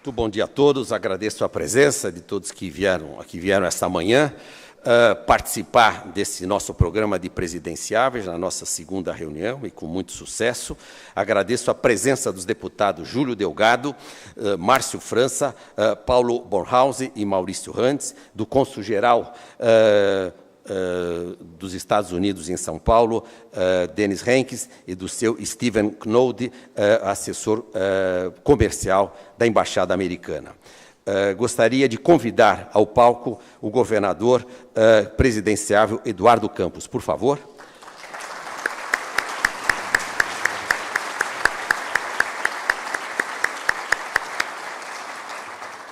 Muito bom dia a todos, agradeço a presença de todos que vieram esta manhã participar desse nosso programa de presidenciáveis, na nossa segunda reunião, e com muito sucesso. Agradeço a presença dos deputados Júlio Delgado, Márcio França, Paulo Bornhausen e Maurício Randes, do cônsul-geral dos Estados Unidos em São Paulo, Denis Henkes, e do seu Steven Knold, assessor comercial da Embaixada Americana. Gostaria de convidar ao palco o governador presidenciável Eduardo Campos, por favor.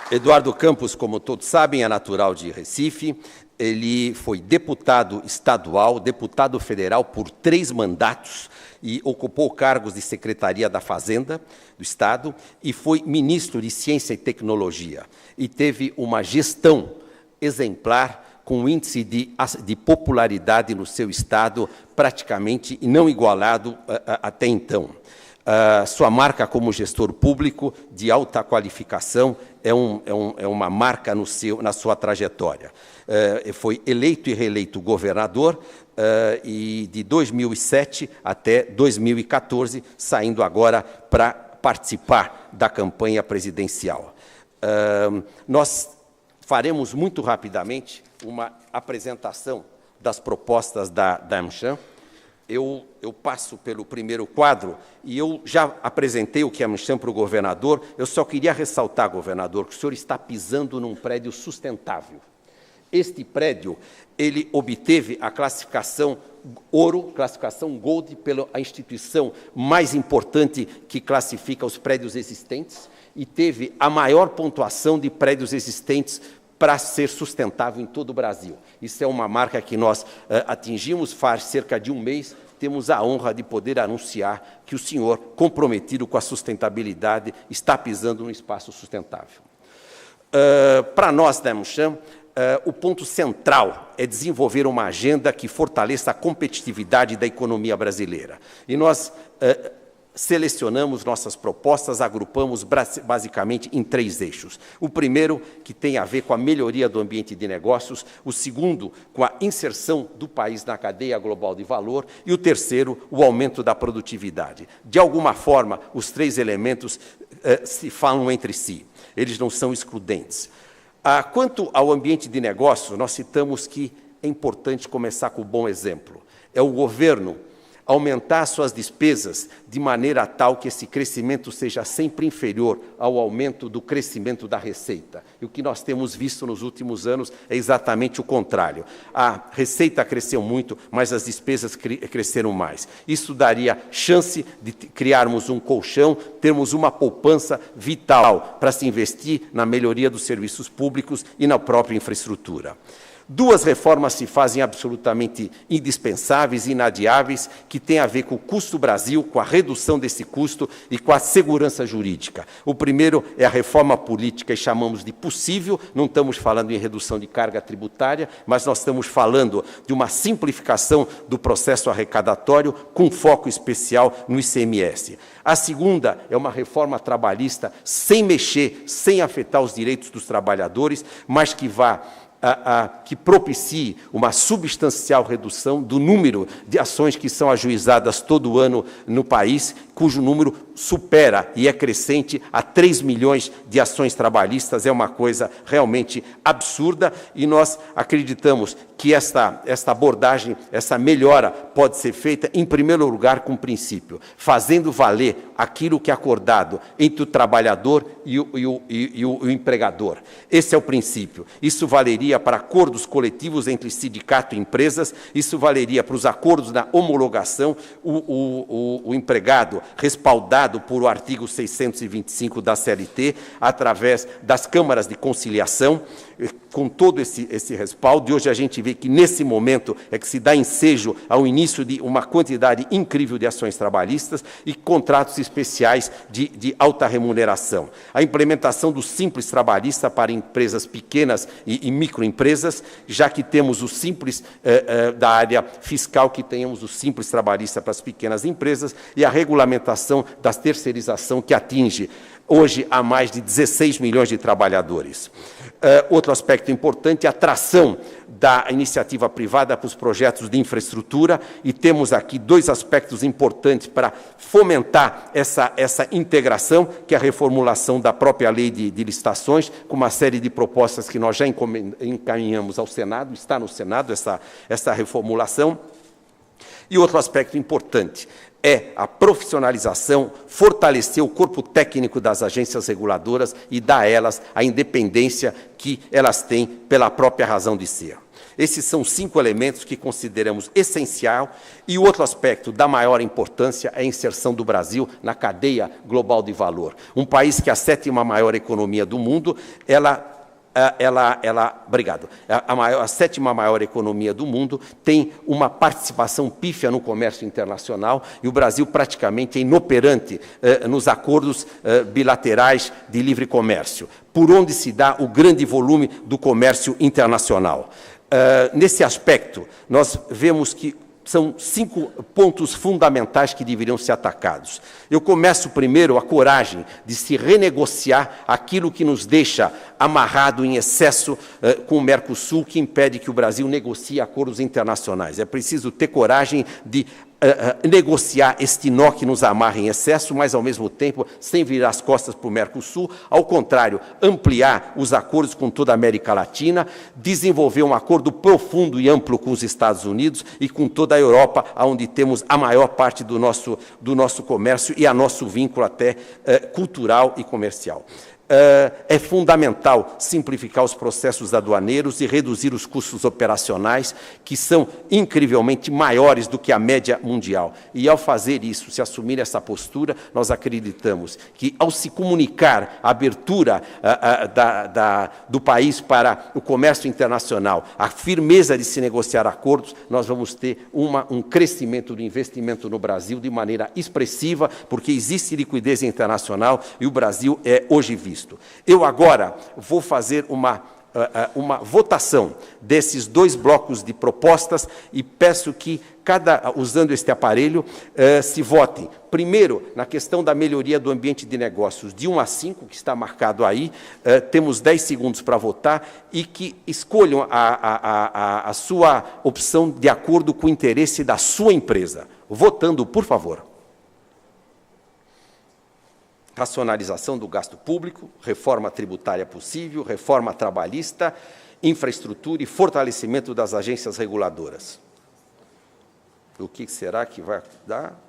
Eduardo Campos, como todos sabem, é natural de Recife. Ele foi deputado estadual, deputado federal por 3 mandatos e ocupou cargos de Secretaria da Fazenda do Estado e foi ministro de Ciência e Tecnologia. E teve uma gestão exemplar com um índice de popularidade no seu Estado praticamente não igualado até então. Sua marca como gestor público de alta qualificação é uma marca na sua trajetória. Foi eleito e reeleito governador e de 2007 até 2014, saindo agora para participar da campanha presidencial. Nós faremos muito rapidamente uma apresentação das propostas da AmCham. Eu passo pelo primeiro quadro e eu já apresentei o que é a AmCham para o governador. Eu só queria ressaltar, governador, que o senhor está pisando num prédio sustentável. Este prédio, ele obteve a classificação ouro, classificação gold, pela instituição mais importante que classifica os prédios existentes, e teve a maior pontuação de prédios existentes para ser sustentável em todo o Brasil. Isso é uma marca que nós atingimos faz cerca de um mês. Temos a honra de poder anunciar que o senhor, comprometido com a sustentabilidade, está pisando no espaço sustentável. Para nós da AmCham, o ponto central é desenvolver uma agenda que fortaleça a competitividade da economia brasileira. E nós selecionamos nossas propostas, agrupamos basicamente em 3 eixos. O primeiro, que tem a ver com a melhoria do ambiente de negócios, o segundo, com a inserção do país na cadeia global de valor, e o terceiro, o aumento da produtividade. De alguma forma, os 3 elementos se falam entre si, eles não são excludentes. Quanto ao ambiente de negócios, nós citamos que é importante começar com o bom exemplo. É o governo aumentar suas despesas de maneira tal que esse crescimento seja sempre inferior ao aumento do crescimento da receita. E o que nós temos visto nos últimos anos é exatamente o contrário. A receita cresceu muito, mas as despesas cresceram mais. Isso daria chance de criarmos um colchão, termos uma poupança vital para se investir na melhoria dos serviços públicos e na própria infraestrutura. 2 reformas se fazem absolutamente indispensáveis, inadiáveis, que têm a ver com o custo Brasil, com a redução desse custo e com a segurança jurídica. O primeiro é a reforma política, e chamamos de possível. Não estamos falando em redução de carga tributária, mas nós estamos falando de uma simplificação do processo arrecadatório com foco especial no ICMS. A segunda é uma reforma trabalhista sem mexer, sem afetar os direitos dos trabalhadores, mas que que propicie uma substancial redução do número de ações que são ajuizadas todo ano no país, cujo número supera e é crescente a 3 milhões de ações trabalhistas. É uma coisa realmente absurda e nós acreditamos que esta abordagem, essa melhora pode ser feita, em primeiro lugar, com o princípio, fazendo valer aquilo que é acordado entre o trabalhador e o empregador. Esse é o princípio. Isso valeria para acordos coletivos entre sindicato e empresas, isso valeria para os acordos da homologação, o empregado respaldado por o artigo 625 da CLT, através das câmaras de conciliação, com todo esse respaldo. E hoje a gente vê que, nesse momento, é que se dá ensejo ao início de uma quantidade incrível de ações trabalhistas e contratos especiais de alta remuneração. A implementação do Simples Trabalhista para empresas pequenas e microempresas, já que temos o Simples da área fiscal, que tenhamos o Simples Trabalhista para as pequenas empresas, e a regulamentação regulamentação da terceirização, que atinge hoje a mais de 16 milhões de trabalhadores. Outro aspecto importante é a atração da iniciativa privada para os projetos de infraestrutura, e temos aqui dois aspectos importantes para fomentar essa integração, que é a reformulação da própria lei de licitações, com uma série de propostas que nós já encaminhamos ao Senado, está no Senado essa reformulação. E outro aspecto importante é a profissionalização, fortalecer o corpo técnico das agências reguladoras e dar a elas a independência que elas têm pela própria razão de ser. Esses são 5 elementos que consideramos essencial, e o outro aspecto da maior importância é a inserção do Brasil na cadeia global de valor. Um país que é a 7ª maior economia do mundo, obrigado. A 7ª maior economia do mundo tem uma participação pífia no comércio internacional, e o Brasil praticamente é inoperante nos acordos bilaterais de livre comércio, por onde se dá o grande volume do comércio internacional. Nesse aspecto, nós vemos que são 5 pontos fundamentais que deveriam ser atacados. Eu começo primeiro a coragem de se renegociar aquilo que nos deixa amarrado em excesso com o Mercosul, que impede que o Brasil negocie acordos internacionais. É preciso ter coragem de negociar este nó que nos amarra em excesso, mas, ao mesmo tempo, sem virar as costas para o Mercosul. Ao contrário, ampliar os acordos com toda a América Latina, desenvolver um acordo profundo e amplo com os Estados Unidos e com toda a Europa, onde temos a maior parte do nosso comércio e a nosso vínculo até cultural e comercial. É fundamental simplificar os processos aduaneiros e reduzir os custos operacionais, que são incrivelmente maiores do que a média mundial. E, ao fazer isso, se assumir essa postura, nós acreditamos que, ao se comunicar a abertura do país para o comércio internacional, a firmeza de se negociar acordos, nós vamos ter um crescimento do investimento no Brasil de maneira expressiva, porque existe liquidez internacional e o Brasil é hoje visto. Eu agora vou fazer uma votação desses 2 blocos de propostas e peço que, usando este aparelho, se votem. Primeiro, na questão da melhoria do ambiente de negócios, de 1 a 5, que está marcado aí, temos 10 segundos para votar, e que escolham a sua opção de acordo com o interesse da sua empresa. Votando, por favor. Racionalização do gasto público, reforma tributária possível, reforma trabalhista, infraestrutura e fortalecimento das agências reguladoras. O que será que vai dar?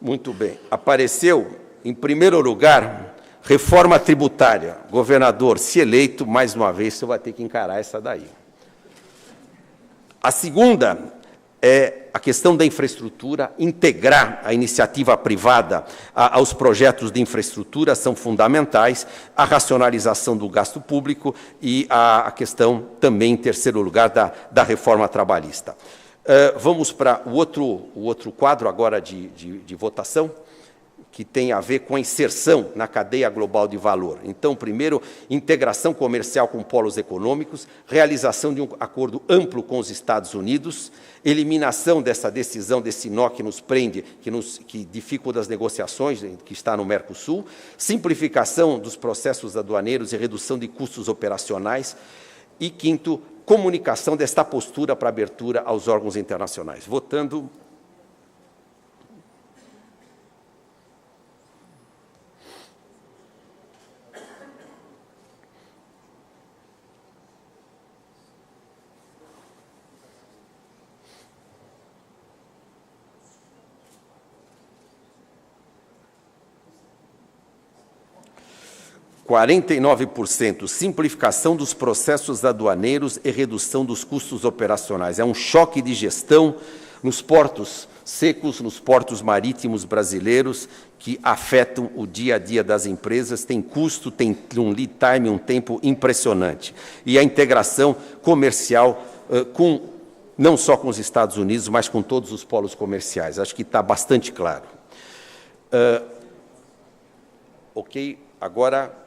Muito bem. Apareceu, em primeiro lugar, reforma tributária. Governador, se eleito, mais uma vez, você vai ter que encarar essa daí. A segunda é a questão da infraestrutura, integrar a iniciativa privada aos projetos de infraestrutura são fundamentais, a racionalização do gasto público e a questão também, em terceiro lugar, da reforma trabalhista. Vamos para o outro quadro agora de votação, que tem a ver com a inserção na cadeia global de valor. Então, primeiro, integração comercial com polos econômicos, realização de um acordo amplo com os Estados Unidos, eliminação dessa decisão, desse nó que nos prende, que dificulta as negociações, que está no Mercosul, simplificação dos processos aduaneiros e redução de custos operacionais, e, quinto, comunicação desta postura para abertura aos órgãos internacionais. Votando. – 49%, simplificação dos processos aduaneiros e redução dos custos operacionais. É um choque de gestão nos portos secos, nos portos marítimos brasileiros, que afetam o dia a dia das empresas, tem custo, tem um lead time, um tempo impressionante. E a integração comercial não só com os Estados Unidos, mas com todos os polos comerciais. Acho que está bastante claro. Ok, agora...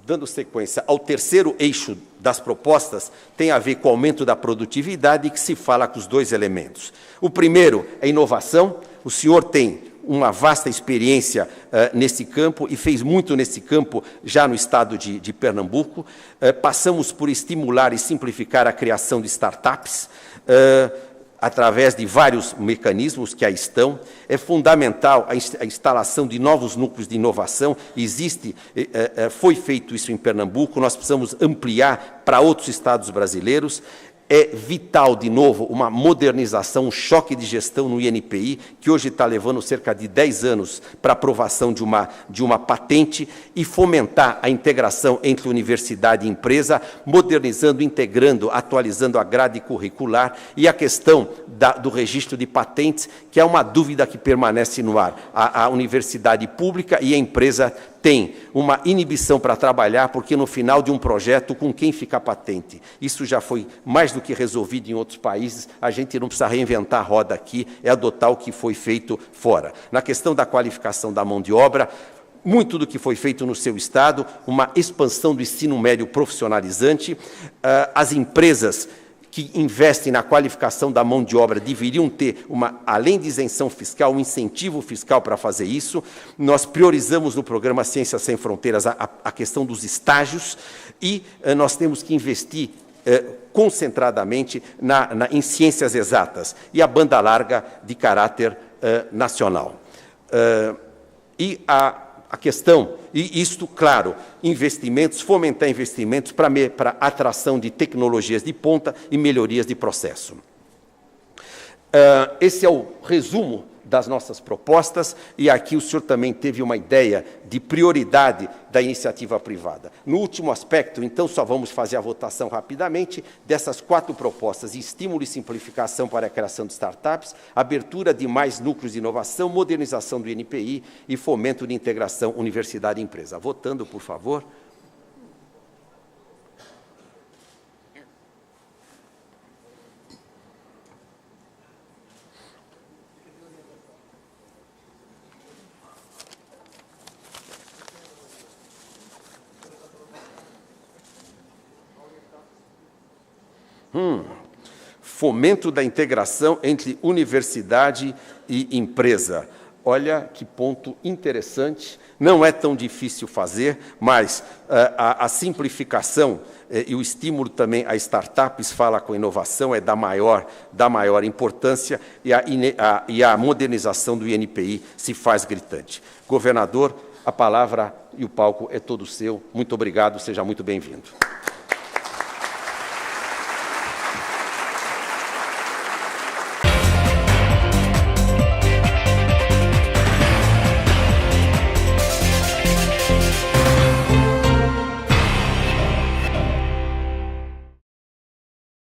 dando sequência ao terceiro eixo das propostas, tem a ver com o aumento da produtividade, que se fala com os dois elementos. O primeiro é inovação. O senhor tem uma vasta experiência nesse campo e fez muito nesse campo já no estado de Pernambuco. Passamos por estimular e simplificar a criação de startups, através de vários mecanismos que aí estão. É fundamental a instalação de novos núcleos de inovação. Foi feito isso em Pernambuco, nós precisamos ampliar para outros estados brasileiros. É vital, de novo, uma modernização, um choque de gestão no INPI, que hoje está levando cerca de 10 anos para aprovação de uma patente, e fomentar a integração entre universidade e empresa, modernizando, integrando, atualizando a grade curricular, e a questão do registro de patentes, que é uma dúvida que permanece no ar. A universidade pública e a empresa tem uma inibição para trabalhar, porque no final de um projeto, com quem fica a patente? Isso já foi mais do que resolvido em outros países, a gente não precisa reinventar a roda aqui, é adotar o que foi feito fora. Na questão da qualificação da mão de obra, muito do que foi feito no seu estado, uma expansão do ensino médio profissionalizante, as empresas que investem na qualificação da mão de obra deveriam ter, além de isenção fiscal, um incentivo fiscal para fazer isso. Nós priorizamos no programa Ciências Sem Fronteiras a questão dos estágios, e nós temos que investir concentradamente em ciências exatas e a banda larga de caráter nacional. E a questão, e isto, claro, investimentos, fomentar investimentos para atração de tecnologias de ponta e melhorias de processo. Esse é o resumo das nossas propostas, e aqui o senhor também teve uma ideia de prioridade da iniciativa privada. No último aspecto, então, só vamos fazer a votação rapidamente dessas 4 propostas: estímulo e simplificação para a criação de startups, abertura de mais núcleos de inovação, modernização do INPI e fomento de integração universidade e empresa. Votando, por favor. Fomento da integração entre universidade e empresa. Olha que ponto interessante. Não é tão difícil fazer, mas a simplificação e o estímulo também a startups, fala com inovação, é da maior importância, e a modernização do INPI se faz gritante. Governador, a palavra e o palco é todo seu. Muito obrigado, seja muito bem-vindo.